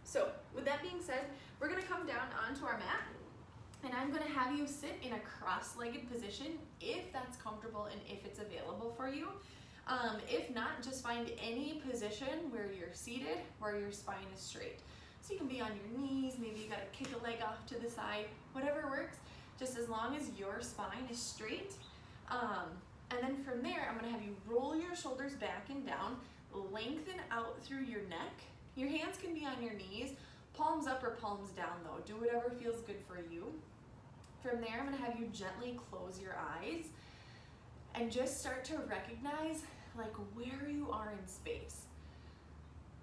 So with that being said, we're gonna come down onto our mat, and I'm gonna have you sit in a cross-legged position if that's comfortable and if it's available for you. If not, just find any position where you're seated, where your spine is straight. So you can be on your knees, maybe you gotta kick a leg off to the side, whatever works, just as long as your spine is straight. And then from there, I'm gonna have you roll your shoulders back and down, lengthen out through your neck. Your hands can be on your knees, palms up or palms down though. Do whatever feels good for you. From there, I'm gonna have you gently close your eyes and just start to recognize like where you are in space.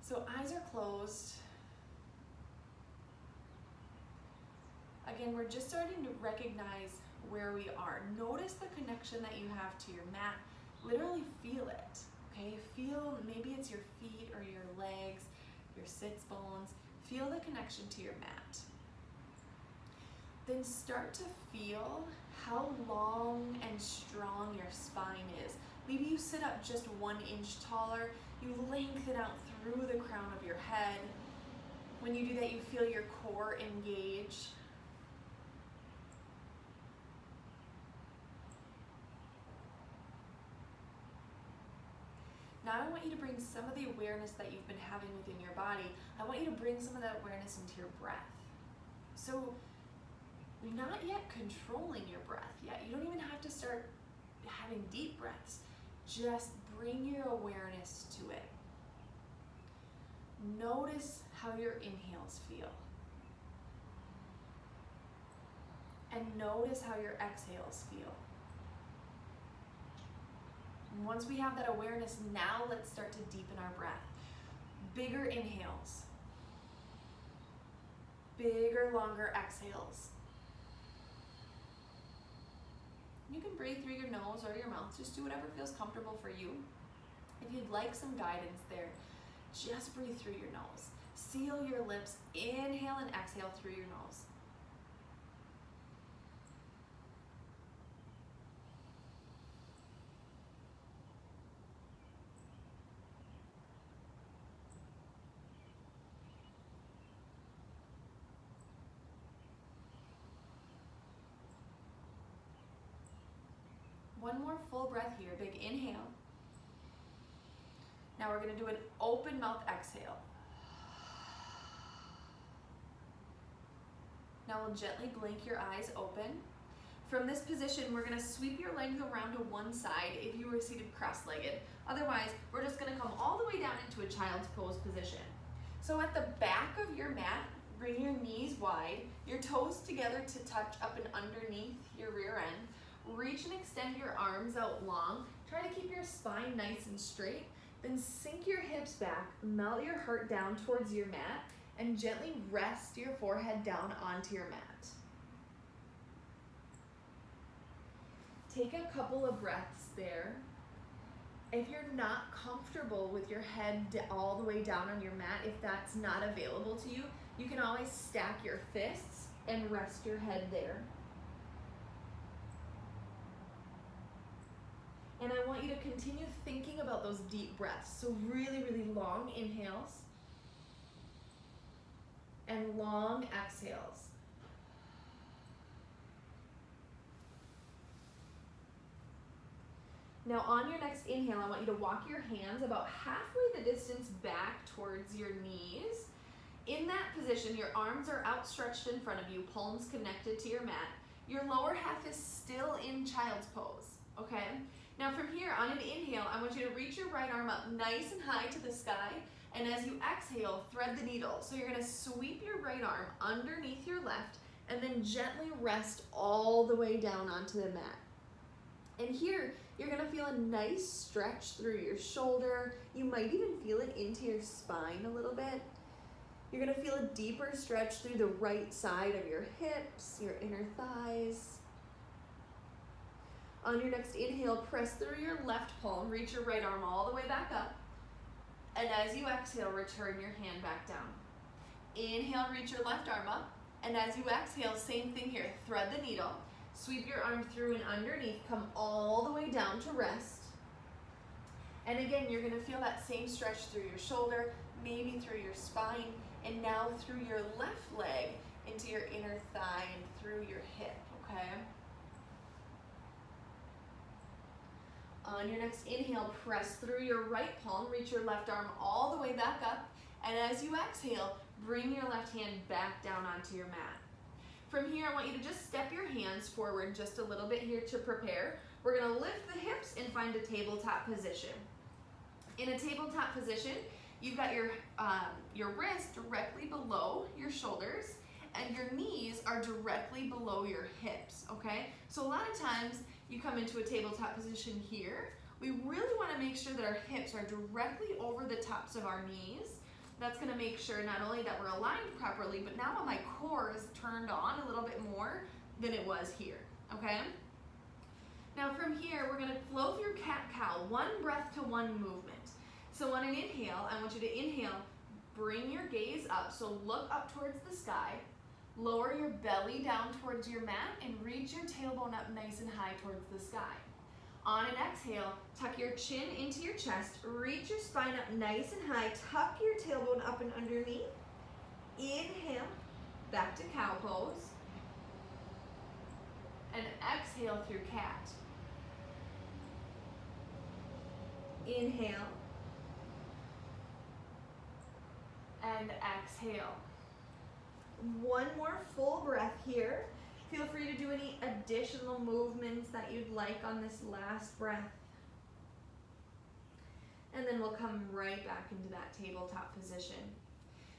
So eyes are closed. Again, we're just starting to recognize where we are. Notice the connection that you have to your mat. Literally feel it, okay? Feel, maybe it's your feet or your legs, your sits bones. Feel the connection to your mat. Then start to feel how long and strong your spine is. Maybe you sit up just 1 inch taller. You lengthen out through the crown of your head. When you do that, you feel your core engage. Now I want you to bring some of the awareness that you've been having within your body. I want you to bring some of that awareness into your breath. So you're not yet controlling your breath yet. You don't even have to start having deep breaths. Just bring your awareness to it. Notice how your inhales feel. And notice how your exhales feel. And once we have that awareness, now let's start to deepen our breath. Bigger inhales. Bigger, longer exhales. You can breathe through your nose or your mouth. Just do whatever feels comfortable for you. If you'd like some guidance there, just breathe through your nose. Seal your lips. Inhale and exhale through your nose. One more full breath here, big inhale. Now we're gonna do an open mouth exhale. Now we'll gently blink your eyes open. From this position, we're gonna sweep your legs around to one side if you were seated cross-legged. Otherwise, we're just gonna come all the way down into a child's pose position. So at the back of your mat, bring your knees wide, your toes together to touch up and underneath your rear end. Reach and extend your arms out long. Try to keep your spine nice and straight. Then sink your hips back, melt your heart down towards your mat, and gently rest your forehead down onto your mat. Take a couple of breaths there. If you're not comfortable with your head all the way down on your mat, if that's not available to you, you can always stack your fists and rest your head there. And I want you to continue thinking about those deep breaths. So really, really long inhales and long exhales. Now on your next inhale, I want you to walk your hands about halfway the distance back towards your knees. In that position, your arms are outstretched in front of you, palms connected to your mat. Your lower half is still in child's pose, okay? Now from here, on an inhale, I want you to reach your right arm up nice and high to the sky, and as you exhale, thread the needle. So you're gonna sweep your right arm underneath your left, and then gently rest all the way down onto the mat. And here, you're gonna feel a nice stretch through your shoulder. You might even feel it into your spine a little bit. You're gonna feel a deeper stretch through the right side of your hips, your inner thighs. On your next inhale, press through your left palm, reach your right arm all the way back up. And as you exhale, return your hand back down. Inhale, reach your left arm up. And as you exhale, same thing here, thread the needle. Sweep your arm through and underneath, come all the way down to rest. And again, you're gonna feel that same stretch through your shoulder, maybe through your spine. and now through your left leg into your inner thigh and through your hip, okay? On your next inhale, press through your right palm, reach your left arm all the way back up, and as you exhale, bring your left hand back down onto your mat. From here, I want you to just step your hands forward just a little bit here to prepare. We're gonna lift the hips and find a tabletop position. In a tabletop position, you've got your wrist directly below your shoulders, and your knees are directly below your hips, okay? So a lot of times, you come into a tabletop position here. We really wanna make sure that our hips are directly over the tops of our knees. That's gonna make sure not only that we're aligned properly, but now my core is turned on a little bit more than it was here, okay? Now from here, we're gonna flow through cat-cow, one breath to one movement. So on an inhale, I want you to inhale, bring your gaze up, so look up towards the sky, lower your belly down towards your mat, and reach your tailbone up nice and high towards the sky. On an exhale, tuck your chin into your chest, reach your spine up nice and high, tuck your tailbone up and underneath. Inhale, back to cow pose. And exhale through cat. Inhale. And exhale. One more full breath here. Feel free to do any additional movements that you'd like on this last breath. And then we'll come right back into that tabletop position.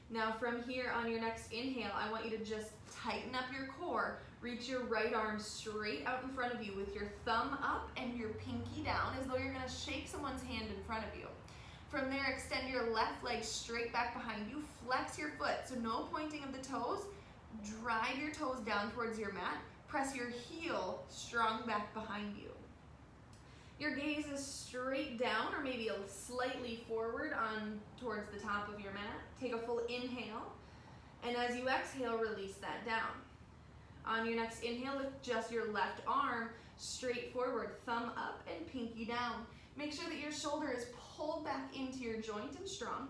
Now from here on your next inhale, I want you to just tighten up your core. Reach your right arm straight out in front of you with your thumb up and your pinky down as though you're gonna shake someone's hand in front of you. From there, extend your left leg straight back behind you. Flex your foot, so no pointing of the toes. Drive your toes down towards your mat. Press your heel strong back behind you. Your gaze is straight down or maybe slightly forward on towards the top of your mat. Take a full inhale, and as you exhale, release that down. On your next inhale, lift just your left arm straight forward, thumb up and pinky down. Make sure that your shoulder is pulled back into your joint and strong.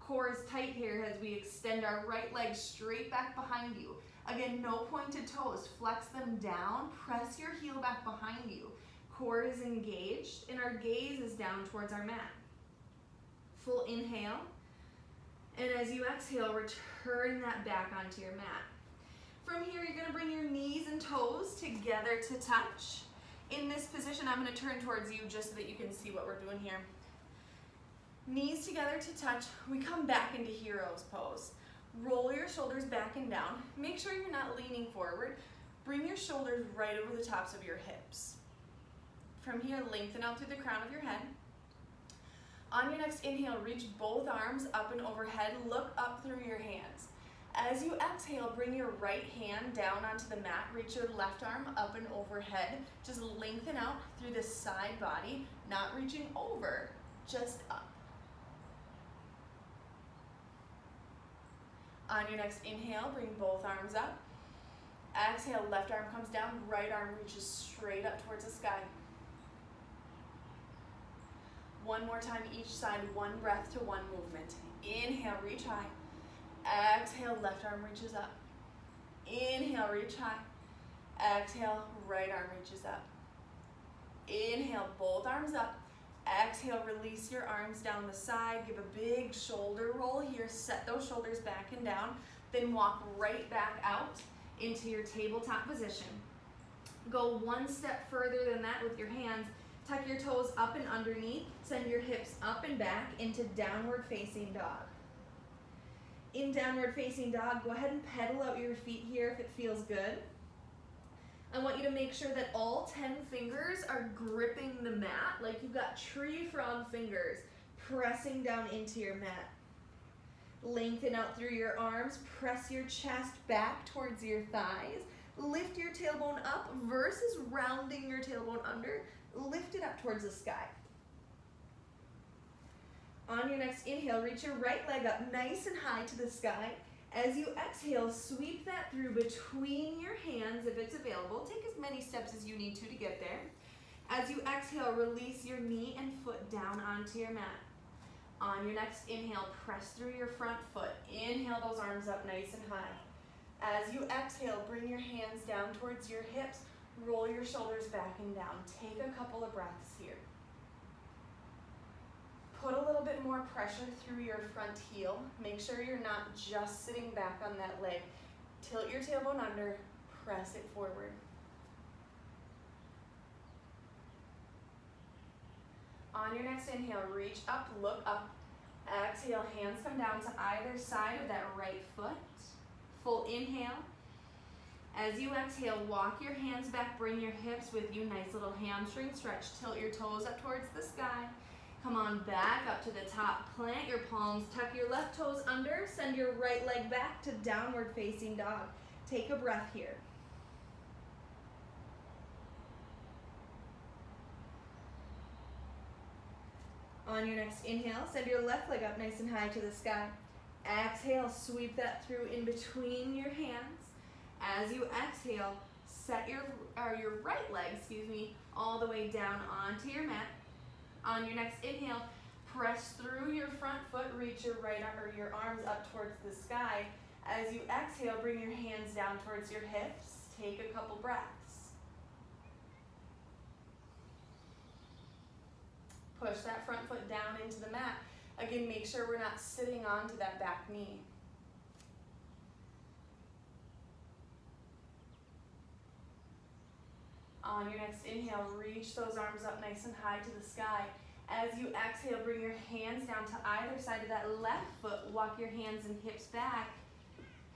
Core is tight here as we extend our right leg straight back behind you. Again, no pointed toes. Flex them down. Press your heel back behind you. Core is engaged and our gaze is down towards our mat. Full inhale. And as you exhale, return that back onto your mat. From here, you're gonna bring your knees and toes together to touch. In this position, I'm gonna turn towards you just so that you can see what we're doing here. Knees together to touch. We come back into hero's pose. Roll your shoulders back and down. Make sure you're not leaning forward. Bring your shoulders right over the tops of your hips. From here, lengthen out through the crown of your head. On your next inhale, reach both arms up and overhead. Look up through your hands. As you exhale, bring your right hand down onto the mat. Reach your left arm up and overhead. Just lengthen out through the side body, not reaching over, just up. On your next inhale, bring both arms up. Exhale, left arm comes down, right arm reaches straight up towards the sky. One more time each side, one breath to one movement. Inhale, reach high. Exhale, left arm reaches up. Inhale, reach high. Exhale, right arm reaches up. Inhale, both arms up. Exhale, release your arms down the side. Give a big shoulder roll here. Set those shoulders back and down. Then walk right back out into your tabletop position. Go one step further than that with your hands. Tuck your toes up and underneath. Send your hips up and back into downward facing dog. In downward facing dog, go ahead and pedal out your feet here if it feels good. I want you to make sure that all 10 fingers are gripping the mat like you've got tree frog fingers pressing down into your mat. Lengthen out through your arms, press your chest back towards your thighs. Lift your tailbone up versus rounding your tailbone under. Lift it up towards the sky. On your next inhale, reach your right leg up nice and high to the sky. As you exhale, sweep that through between your hands if it's available. Take as many steps as you need to get there. As you exhale, release your knee and foot down onto your mat. On your next inhale, press through your front foot. Inhale those arms up nice and high. As you exhale, bring your hands down towards your hips. Roll your shoulders back and down. Take a couple of breaths here. Put a little bit more pressure through your front heel. Make sure you're not just sitting back on that leg. Tilt your tailbone under, press it forward. On your next inhale, reach up, look up. Exhale, hands come down to either side of that right foot. Full inhale. As you exhale, walk your hands back, bring your hips with you. Nice little hamstring stretch. Tilt your toes up towards the sky. Come on back up to the top. Plant your palms, tuck your left toes under, send your right leg back to downward facing dog. Take a breath here. On your next inhale, send your left leg up nice and high to the sky. Exhale, sweep that through in between your hands. As you exhale, set your right leg, all the way down onto your mat. On your next inhale, press through your front foot, reach your your arms up towards the sky. As you exhale, bring your hands down towards your hips. Take a couple breaths. Push that front foot down into the mat. Again, make sure we're not sitting onto that back knee. On your next inhale, reach those arms up nice and high to the sky. As you exhale, bring your hands down to either side of that left foot. Walk your hands and hips back.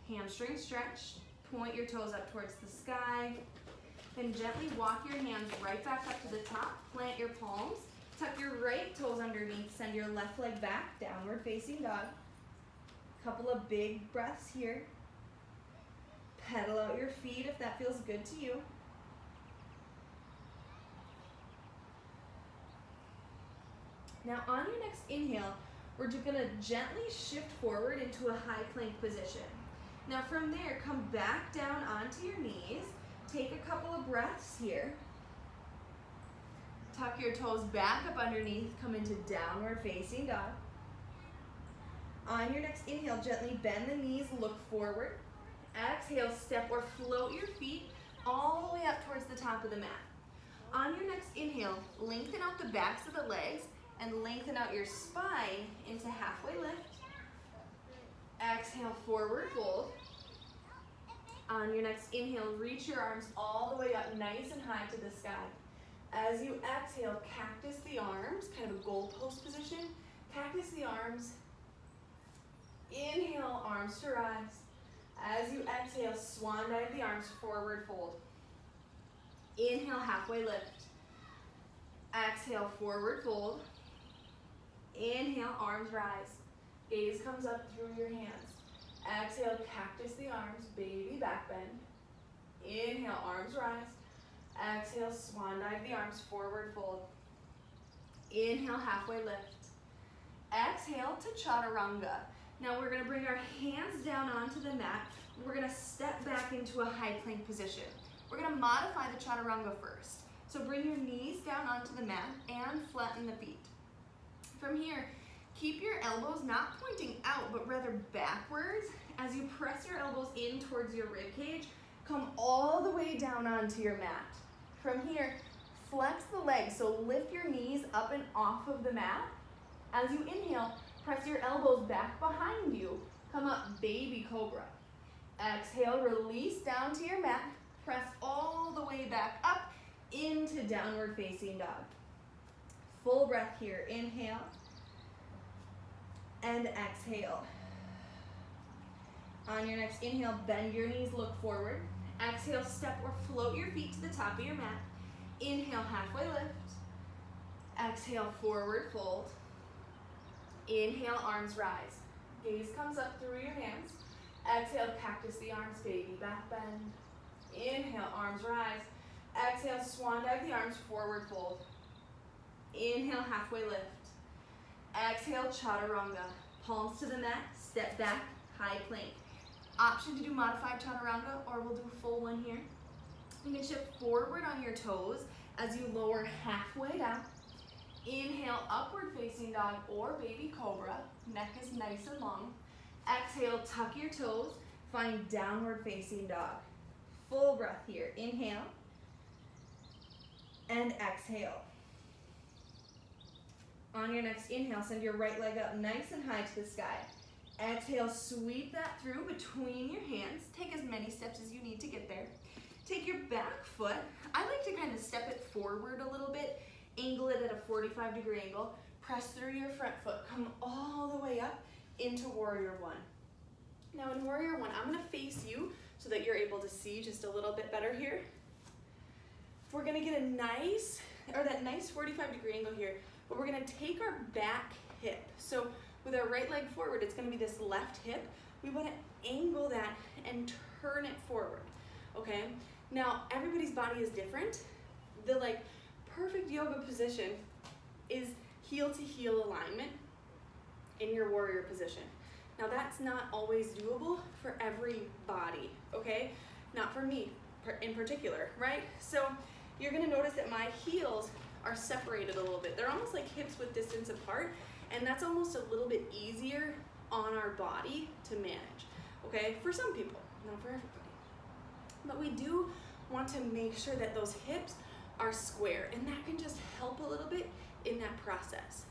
Hamstring stretch. Point your toes up towards the sky. Then gently walk your hands right back up to the top. Plant your palms. Tuck your right toes underneath. Send your left leg back. Downward facing dog. Couple of big breaths here. Pedal out your feet if that feels good to you. Now on your next inhale, we're just gonna gently shift forward into a high plank position. Now from there, come back down onto your knees. Take a couple of breaths here. Tuck your toes back up underneath, come into downward facing dog. On your next inhale, gently bend the knees, look forward. Exhale, step or float your feet all the way up towards the top of the mat. On your next inhale, lengthen out the backs of the legs and lengthen out your spine into halfway lift. Exhale, forward fold. On your next inhale, reach your arms all the way up nice and high to the sky. As you exhale, cactus the arms, kind of a goalpost position. Cactus the arms. Inhale, arms to rise. As you exhale, swan dive the arms, forward fold. Inhale, halfway lift. Exhale, forward fold. Inhale, arms rise. Gaze comes up through your hands. Exhale, cactus the arms, baby back bend. Inhale, arms rise. Exhale, swan dive the arms, forward fold. Inhale, halfway lift. Exhale to chaturanga. Now we're gonna bring our hands down onto the mat. We're gonna step back into a high plank position. We're gonna modify the chaturanga first. So bring your knees down onto the mat and flatten the feet. From here, keep your elbows not pointing out, but rather backwards. As you press your elbows in towards your rib cage, come all the way down onto your mat. From here, flex the legs, so lift your knees up and off of the mat. As you inhale, press your elbows back behind you. Come up, baby cobra. Exhale, release down to your mat. Press all the way back up into downward facing dog. Full breath here. Inhale and exhale. On your next inhale, bend your knees, look forward. Exhale, step or float your feet to the top of your mat. Inhale, halfway lift. Exhale, forward fold. Inhale, arms rise. Gaze comes up through your hands. Exhale, cactus the arms, baby back bend. Inhale, arms rise. Exhale, swan dive the arms, forward fold. Inhale, halfway lift. Exhale, chaturanga. Palms to the mat, step back, high plank. Option to do modified chaturanga, or we'll do a full one here. You can shift forward on your toes as you lower halfway down. Inhale, upward facing dog or baby cobra. Neck is nice and long. Exhale, tuck your toes. Find downward facing dog. Full breath here. Inhale and exhale. On your next inhale, send your right leg up nice and high to the sky. Exhale, sweep that through between your hands. Take as many steps as you need to get there. Take your back foot. I like to kind of step it forward a little bit, angle it at a 45-degree angle, press through your front foot, come all the way up into Warrior One. Now in Warrior One, I'm gonna face you so that you're able to see just a little bit better here. We're gonna get that nice 45-degree angle here, but we're gonna take our back hip. So with our right leg forward, it's gonna be this left hip. We wanna angle that and turn it forward, okay? Now, everybody's body is different. The perfect yoga position is heel to heel alignment in your warrior position. Now that's not always doable for every body, okay? Not for me in particular, right? So you're gonna notice that my heels are separated a little bit. They're almost like hips with distance apart, and that's almost a little bit easier on our body to manage, okay? For some people, not for everybody. But we do want to make sure that those hips are square, and that can just help a little bit in that process.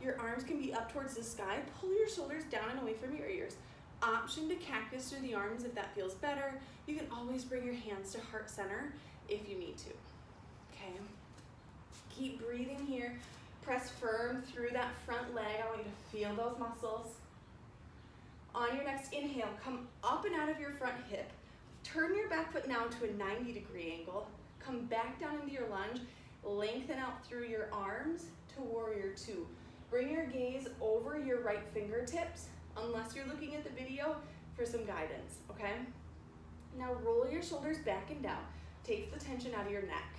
Your arms can be up towards the sky. Pull your shoulders down and away from your ears. Option to cactus through the arms if that feels better. You can always bring your hands to heart center if you need to, okay? Keep breathing here. Press firm through that front leg. I want you to feel those muscles. On your next inhale, come up and out of your front hip. Turn your back foot now to a 90-degree angle. Come back down into your lunge. Lengthen out through your arms to Warrior Two. Bring your gaze over your right fingertips, unless you're looking at the video, for some guidance, okay? Now roll your shoulders back and down. Take the tension out of your neck.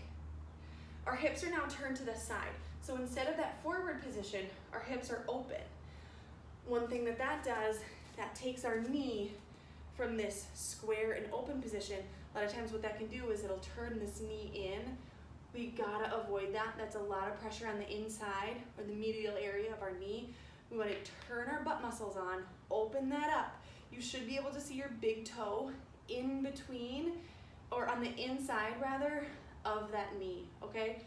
Our hips are now turned to the side. So instead of that forward position, our hips are open. One thing that does, that takes our knee from this square and open position. A lot of times what that can do is it'll turn this knee in. We gotta avoid that. That's a lot of pressure on the inside or the medial area of our knee. We wanna turn our butt muscles on, open that up. You should be able to see your big toe in between, or on the inside rather, of that knee, okay?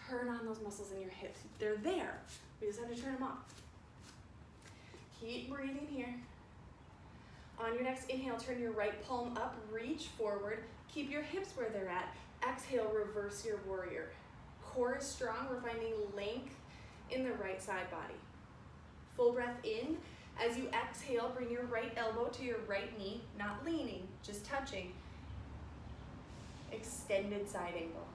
Turn on those muscles in your hips. They're there. We just have to turn them off. Keep breathing here. On your next inhale, turn your right palm up, reach forward. Keep your hips where they're at. Exhale, reverse your warrior. Core is strong. We're finding length in the right side body. Full breath in. As you exhale, bring your right elbow to your right knee, not leaning, just touching. Extended side angle.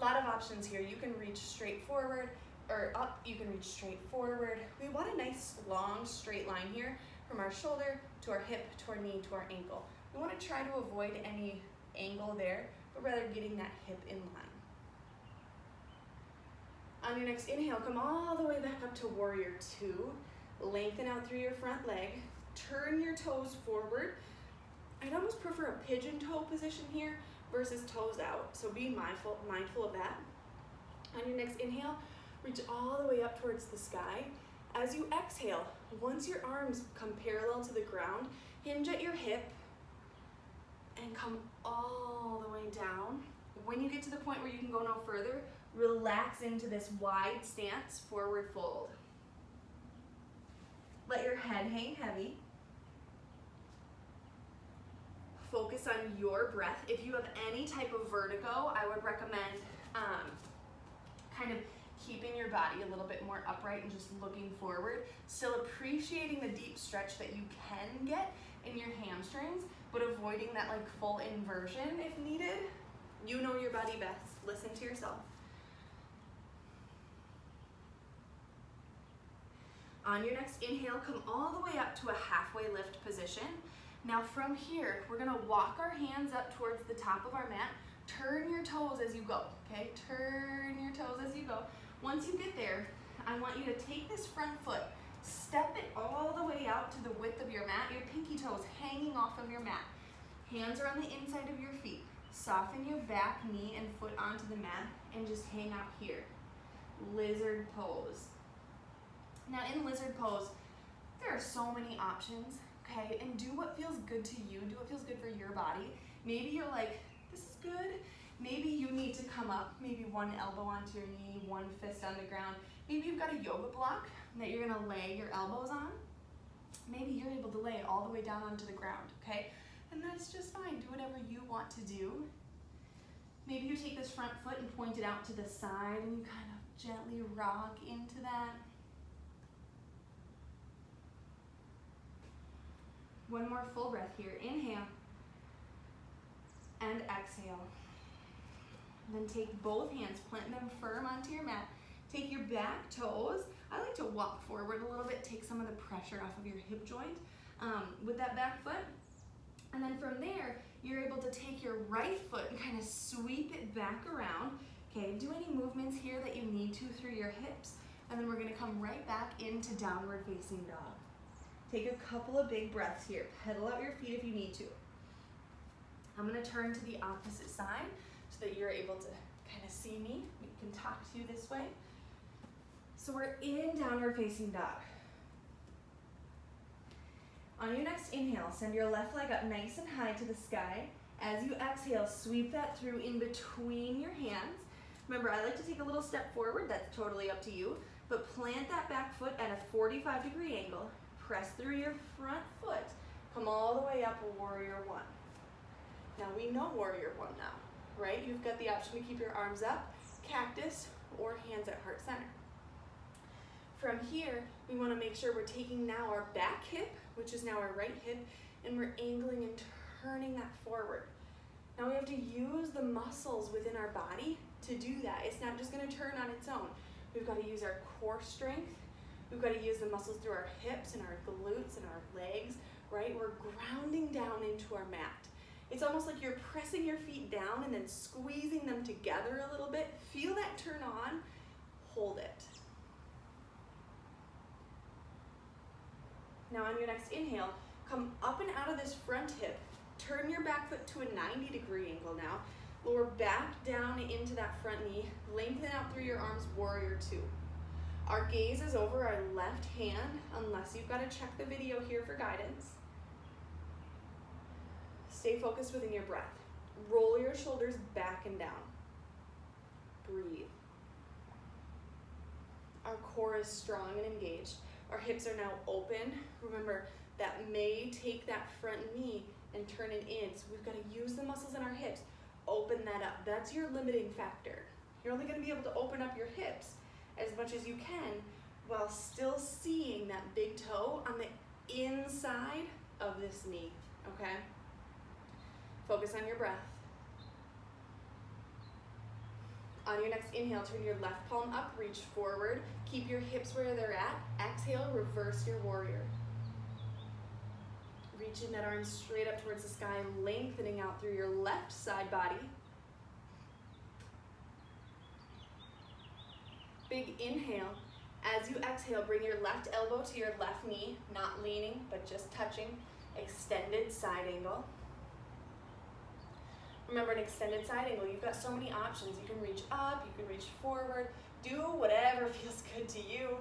A lot of options here. You can reach straight forward or up. You can reach straight forward. We want a nice long straight line here from our shoulder to our hip, to our knee, to our ankle. We want to try to avoid any angle there, but rather getting that hip in line. On your next inhale, come all the way back up to Warrior Two. Lengthen out through your front leg. Turn your toes forward. I'd almost prefer a pigeon toe position here versus toes out, so be mindful of that. On your next inhale, reach all the way up towards the sky. As you exhale, once your arms come parallel to the ground, hinge at your hip and come all the way down. When you get to the point where you can go no further, relax into this wide stance, forward fold. Let your head hang heavy. Focus on your breath. If you have any type of vertigo, I would recommend kind of keeping your body a little bit more upright and just looking forward. Still appreciating the deep stretch that you can get in your hamstrings, but avoiding that full inversion if needed. You know your body best. Listen to yourself. On your next inhale, come all the way up to a halfway lift position. Now from here, we're gonna walk our hands up towards the top of our mat. Turn your toes as you go, okay? Turn your toes as you go. Once you get there, I want you to take this front foot, step it all the way out to the width of your mat, your pinky toes hanging off of your mat. Hands are on the inside of your feet. Soften your back, knee, and foot onto the mat and just hang out here. lizard pose. Now in lizard pose, there are so many options, okay? And do what feels good to you, do what feels good for your body. Maybe you're like, this is good. Maybe you need to come up, maybe one elbow onto your knee, one fist on the ground. Maybe you've got a yoga block that you're gonna lay your elbows on. Maybe you're able to lay it all the way down onto the ground, okay? And that's just fine, do whatever you want to do. Maybe you take this front foot and point it out to the side and you kind of gently rock into that. One more full breath here. Inhale and exhale. Then take both hands, plant them firm onto your mat. Take your back toes. I like to walk forward a little bit, take some of the pressure off of your hip joint with that back foot. And then from there, you're able to take your right foot and kind of sweep it back around. Okay, do any movements here that you need to through your hips. And then we're gonna come right back into downward facing dog. Take a couple of big breaths here. Pedal out your feet if you need to. I'm gonna turn to the opposite side so that you're able to kind of see me. We can talk to you this way. So we're in downward facing dog. On your next inhale, send your left leg up nice and high to the sky. As you exhale, sweep that through in between your hands. Remember, I like to take a little step forward. That's totally up to you. But plant that back foot at a 45-degree angle. Press through your front foot. Come all the way up, warrior one. Now we know warrior one now, right? You've got the option to keep your arms up, cactus, or hands at heart center. From here, we want to make sure we're taking now our back hip, which is now our right hip, and we're angling and turning that forward. Now we have to use the muscles within our body to do that. It's not just going to turn on its own. We've got to use our core strength. We've got to use the muscles through our hips and our glutes and our legs, right? We're grounding down into our mat. It's almost like you're pressing your feet down and then squeezing them together a little bit. Feel that turn on. Hold it. Now on your next inhale, come up and out of this front hip. Turn your back foot to a 90-degree angle now. Lower back down into that front knee. Lengthen out through your arms, warrior two. Our gaze is over our left hand, unless you've got to check the video here for guidance. Stay focused within your breath. Roll your shoulders back and down. Breathe. Our core is strong and engaged. Our hips are now open. Remember, that may take that front knee and turn it in. So we've got to use the muscles in our hips. Open that up. That's your limiting factor. You're only going to be able to open up your hips as much as you can while still seeing that big toe on the inside of this knee, okay? Focus on your breath. On your next inhale, turn your left palm up, reach forward. Keep your hips where they're at. Exhale, reverse your warrior. Reaching that arm straight up towards the sky, lengthening out through your left side body. Big inhale. As you exhale, bring your left elbow to your left knee, not leaning, but just touching. Extended side angle. Remember, an extended side angle, you've got so many options. You can reach up, you can reach forward, do whatever feels good to you.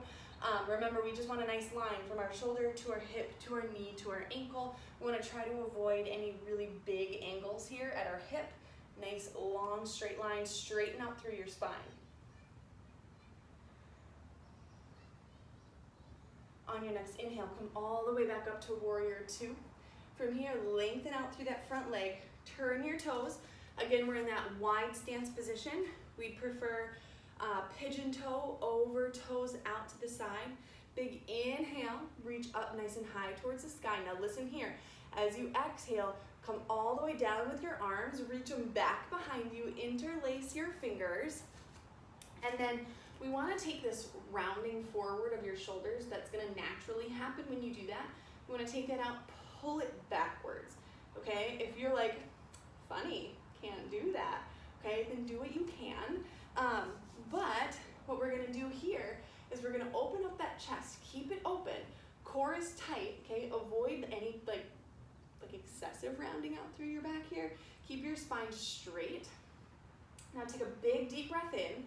Remember, we just want a nice line from our shoulder to our hip, to our knee, to our ankle. We want to try to avoid any really big angles here at our hip. Nice, long, straight line, straighten out through your spine. On your next inhale, come all the way back up to warrior two. From here, lengthen out through that front leg. Turn your toes. Again, we're in that wide stance position. We'd prefer pigeon toe over, toes out to the side. Big inhale, reach up nice and high towards the sky. Now listen here. As you exhale, come all the way down with your arms. Reach them back behind you. Interlace your fingers. And then we want to take this rounding forward of your shoulders. That's going to naturally happen when you do that. We want to take that out, pull it backwards. Okay? If you're like, funny, can't do that, okay, then do what you can. But what we're gonna do here is we're gonna open up that chest, keep it open, core is tight, okay, avoid any like excessive rounding out through your back here. Keep your spine straight. Now take a big deep breath in,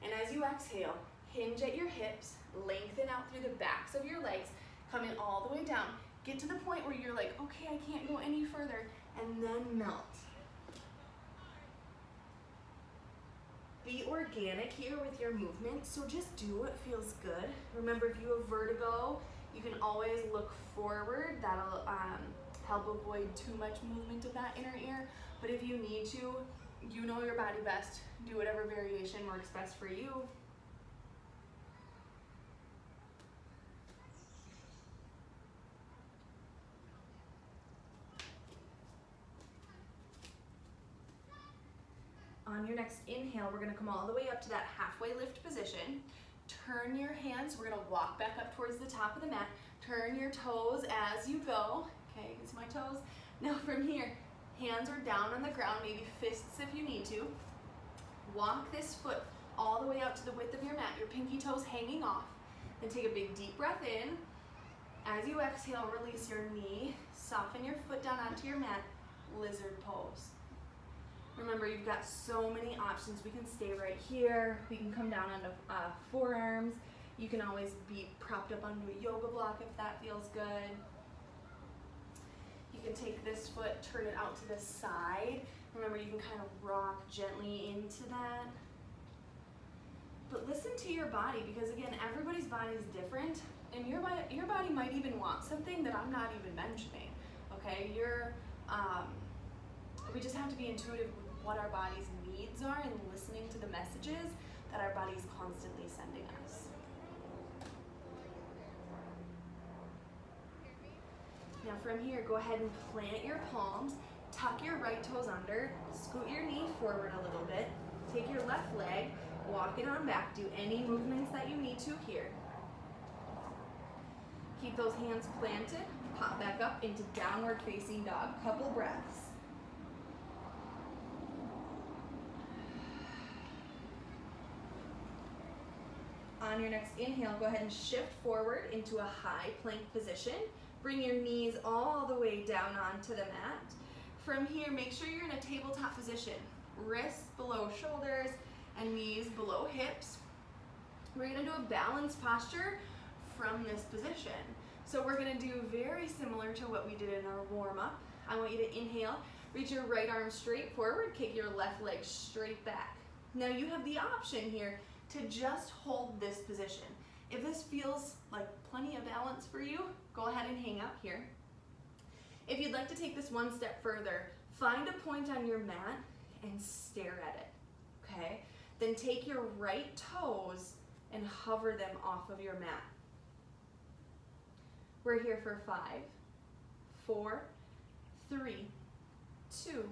and as you exhale, Hinge at your hips, lengthen out through the backs of your legs, coming all the way down. Get to the point where you're like, okay, I can't go any further, and then melt. Be organic here with your movement, so just do what feels good. Remember, if you have vertigo, you can always look forward. That'll help avoid too much movement of that inner ear. But if you need to, you know your body best. Do whatever variation works best for you. On your next inhale, we're gonna come all the way up to that halfway lift position. Turn your hands, we're gonna walk back up towards the top of the mat. Turn your toes as you go. Okay, you can see my toes. Now from here, hands are down on the ground, maybe fists if you need to. Walk this foot all the way out to the width of your mat, your pinky toes hanging off. Then take a big deep breath in. As you exhale, release your knee, soften your foot down onto your mat, lizard pose. Remember, you've got so many options. We can stay right here. We can come down onto forearms. You can always be propped up onto a yoga block if that feels good. You can take this foot, turn it out to the side. Remember, you can kind of rock gently into that. But listen to your body, because again, everybody's body is different, and your body might even want something that I'm not even mentioning. Okay, we just have to be intuitive with what our body's needs are and listening to the messages that our body's constantly sending us. Now from here, go ahead and plant your palms, tuck your right toes under, scoot your knee forward a little bit, take your left leg, walk it on back, do any movements that you need to here. Keep those hands planted, pop back up into downward facing dog, couple breaths. On your next inhale, go ahead and shift forward into a high plank position. Bring your knees all the way down onto the mat. From here, make sure you're in a tabletop position. Wrists below shoulders and knees below hips. We're gonna do a balanced posture from this position. So we're gonna do very similar to what we did in our warm-up. I want you to inhale, reach your right arm straight forward, kick your left leg straight back. Now you have the option here to just hold this position. If this feels like plenty of balance for you, go ahead and hang out here. If you'd like to take this one step further, find a point on your mat and stare at it, okay? Then take your right toes and hover them off of your mat. We're here for 5, 4, 3, 2,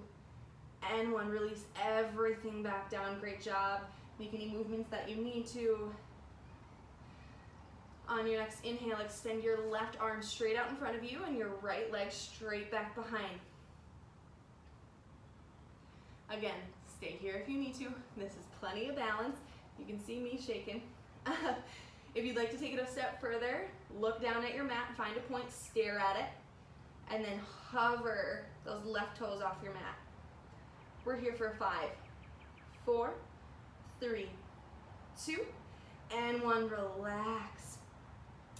and 1. Release everything back down. Great job. Make any movements that you need to. On your next inhale, extend your left arm straight out in front of you and your right leg straight back behind. Again, stay here if you need to. This is plenty of balance. You can see me shaking. If you'd like to take it a step further, look down at your mat, find a point, stare at it, and then hover those left toes off your mat. We're here for 5, 4, 3, 2, and 1. Relax.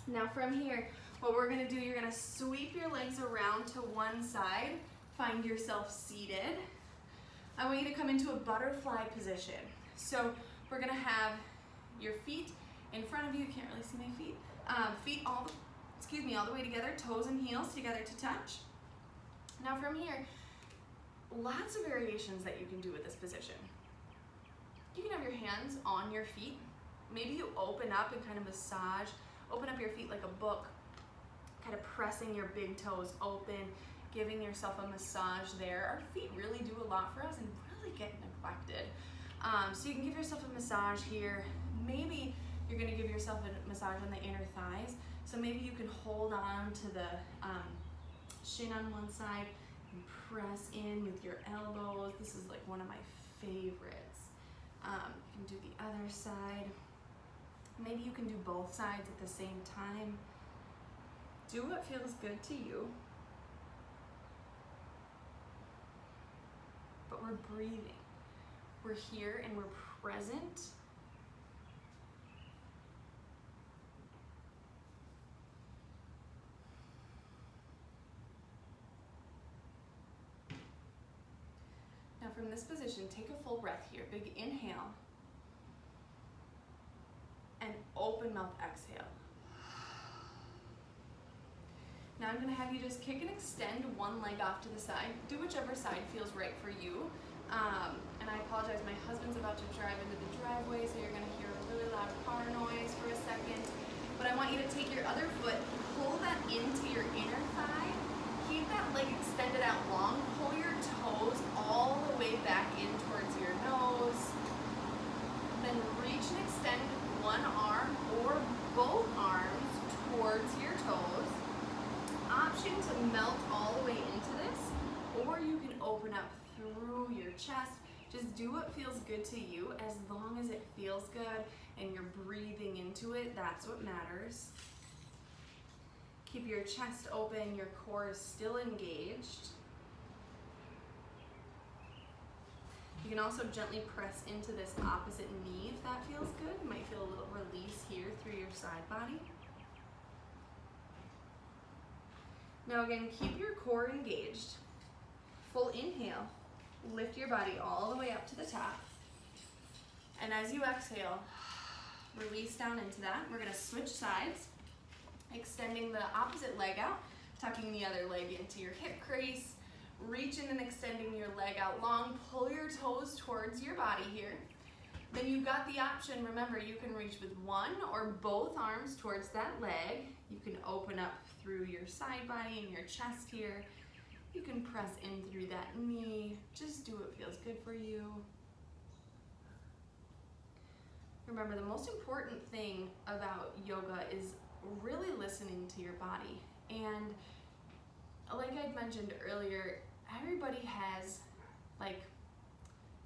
Now from here, what we're gonna do, you're gonna sweep your legs around to one side, find yourself seated. I want you to come into a butterfly position. So we're gonna have your feet in front of you. You can't really see my feet. Feet all the way together, toes and heels together to touch. Now from here, lots of variations that you can do with this position. You can have your hands on your feet. Maybe you open up and kind of massage. Open up your feet like a book, kind of pressing your big toes open, giving yourself a massage there. Our feet really do a lot for us and really get neglected. So you can give yourself a massage here. Maybe you're gonna give yourself a massage on the inner thighs. So maybe you can hold on to the shin on one side and press in with your elbows. This is like one of my favorites. You can do the other side. Maybe you can do both sides at the same time. Do what feels good to you. But we're breathing. We're here and we're present. from this position, take a full breath here. Big inhale. And open mouth exhale. Now I'm gonna have you just kick and extend one leg off to the side. Do whichever side feels right for you. And I apologize, my husband's about to drive into the driveway, so you're gonna hear a really loud car noise for a second. But I want you to take your other foot, pull that into your inner thigh, keep that leg extended out long, pull your toes all the way back in towards your nose. Then reach and extend one arm or both arms towards your toes. Option to melt all the way into this, or you can open up through your chest. Just do what feels good to you, as long as it feels good and you're breathing into it. That's what matters. Keep your chest open, your core is still engaged. You can also gently press into this opposite knee if that feels good. You might feel a little release here through your side body. Now again, keep your core engaged. Full inhale, lift your body all the way up to the top. And as you exhale, release down into that. We're gonna switch sides, extending the opposite leg out, tucking the other leg into your hip crease, reaching and extending your leg out long, pull your toes towards your body here. Then you've got the option, remember, you can reach with one or both arms towards that leg. You can open up through your side body and your chest here. You can press in through that knee. Just do what feels good for you. Remember, the most important thing about yoga is really listening to your body. And like I'd mentioned earlier, everybody has like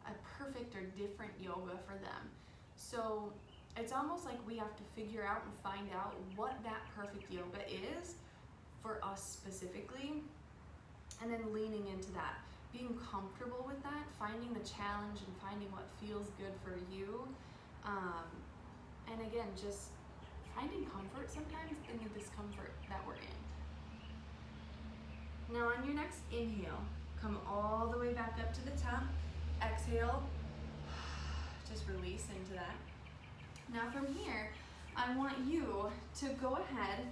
a perfect or different yoga for them. So it's almost like we have to figure out and find out what that perfect yoga is for us specifically, and then leaning into that, being comfortable with that, finding the challenge and finding what feels good for you. And again, just finding comfort sometimes in the discomfort that we're in. Now on your next inhale, come all the way back up to the top. Exhale, just release into that. Now from here, I want you to go ahead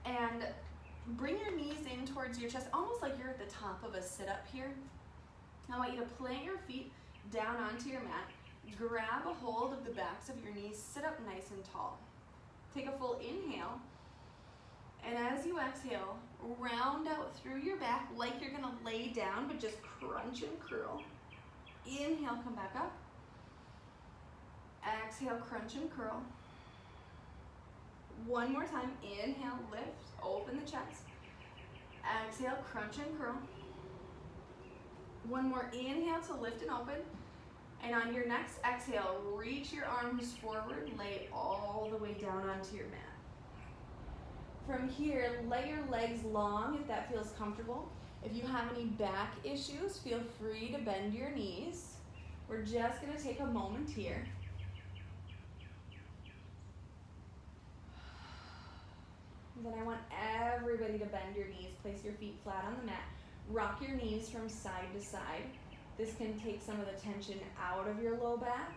and bring your knees in towards your chest, almost like you're at the top of a sit-up here. I want you to plant your feet down onto your mat, grab a hold of the backs of your knees, sit up nice and tall. Take a full inhale, and as you exhale, round out through your back like you're gonna lay down, but just crunch and curl. Inhale, come back up. Exhale, crunch and curl. One more time, inhale, lift, open the chest. Exhale, crunch and curl. One more inhale to lift and open. And on your next exhale, reach your arms forward, lay all the way down onto your mat. From here, lay your legs long if that feels comfortable. If you have any back issues, feel free to bend your knees. We're just gonna take a moment here. Then I want everybody to bend your knees, place your feet flat on the mat. Rock your knees from side to side. This can take some of the tension out of your low back.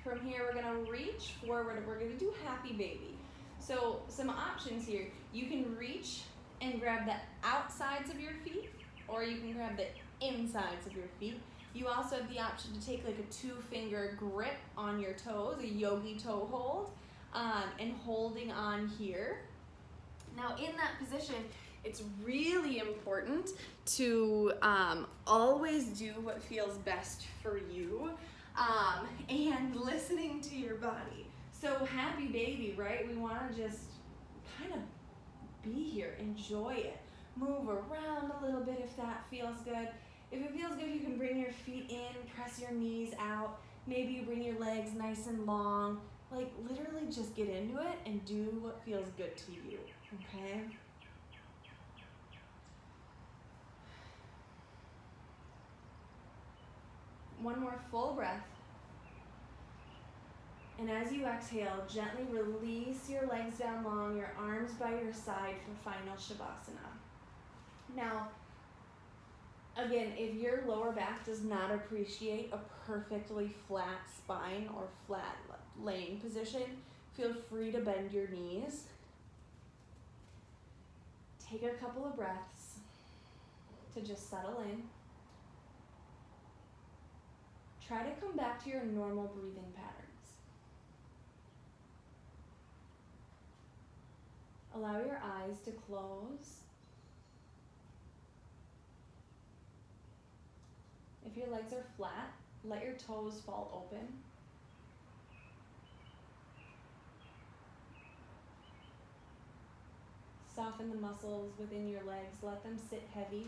From here, we're gonna reach forward. We're gonna do happy baby. So some options here. You can reach and grab the outsides of your feet, or you can grab the insides of your feet. You also have the option to take like a 2-finger grip on your toes, a yogi toe hold, and holding on here. Now in that position, it's really important to always do what feels best for you, and listening to your body. So happy baby, right? We want to just kind of be here, enjoy it. Move around a little bit if that feels good. If it feels good, you can bring your feet in, press your knees out. Maybe you bring your legs nice and long. Like literally just get into it and do what feels good to you, okay? One more full breath. And as you exhale, gently release your legs down long, your arms by your side for final Shavasana. Now, again, if your lower back does not appreciate a perfectly flat spine or flat laying position, feel free to bend your knees. Take a couple of breaths to just settle in. Try to come back to your normal breathing patterns. Allow your eyes to close. If your legs are flat, let your toes fall open. Soften the muscles within your legs. Let them sit heavy.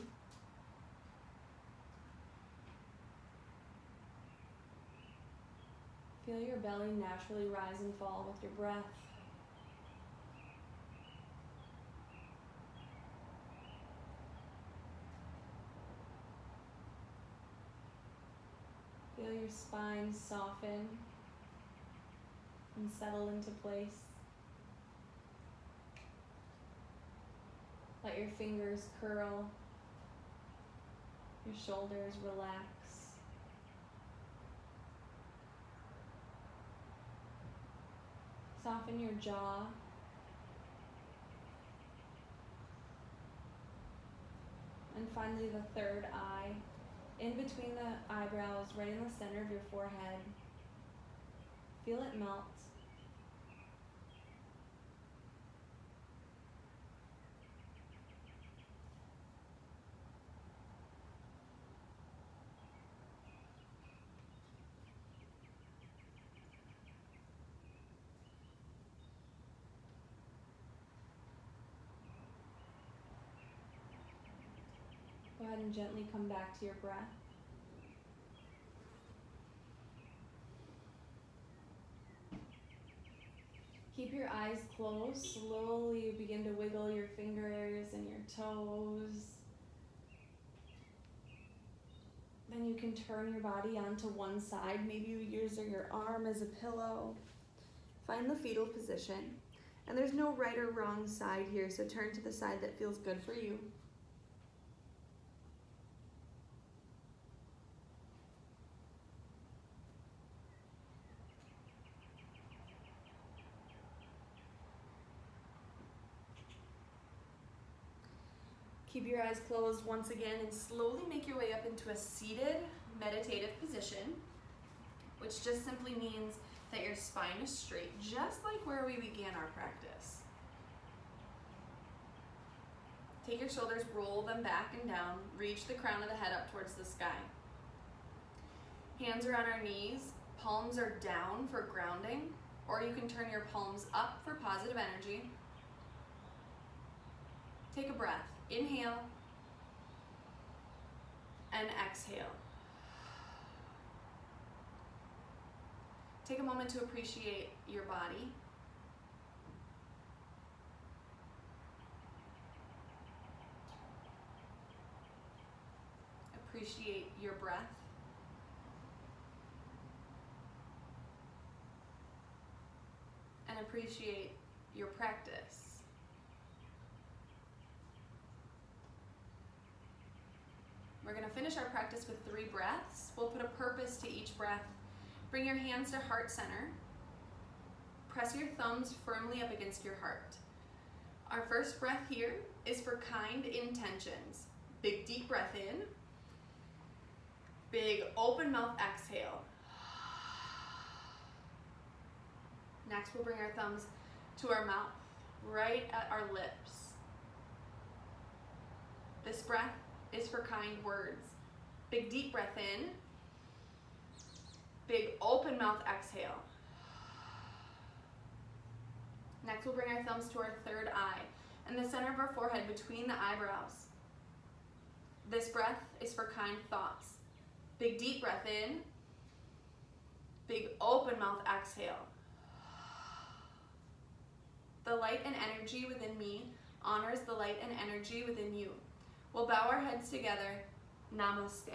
Feel your belly naturally rise and fall with your breath. Feel your spine soften and settle into place. Let your fingers curl, your shoulders relax. Soften your jaw. And finally, the third eye, in between the eyebrows, right in the center of your forehead. Feel it melt. Go ahead and gently come back to your breath. Keep your eyes closed. Slowly begin to wiggle your fingers and your toes. Then you can turn your body onto one side. Maybe you use your arm as a pillow. Find the fetal position. And there's no right or wrong side here, so turn to the side that feels good for you. Keep your eyes closed once again and slowly make your way up into a seated meditative position, which just simply means that your spine is straight, just like where we began our practice. Take your shoulders, roll them back and down, reach the crown of the head up towards the sky. Hands are on our knees, palms are down for grounding, or you can turn your palms up for positive energy. Take a breath. Inhale and exhale. Take a moment to appreciate your body. Appreciate your breath. And appreciate your practice. We're going to finish our practice with 3 breaths. We'll put a purpose to each breath. Bring your hands to heart center. Press your thumbs firmly up against your heart. Our first breath here is for kind intentions. Big deep breath in. Big open mouth exhale. Next, we'll bring our thumbs to our mouth, right at our lips. This breath is for kind words. Big deep breath in. Big open mouth exhale. Next, we'll bring our thumbs to our third eye and the center of our forehead between the eyebrows. This breath is for kind thoughts. Big deep breath in. Big open mouth exhale. The light and energy within me honors the light and energy within you. We'll bow our heads together. Namaste.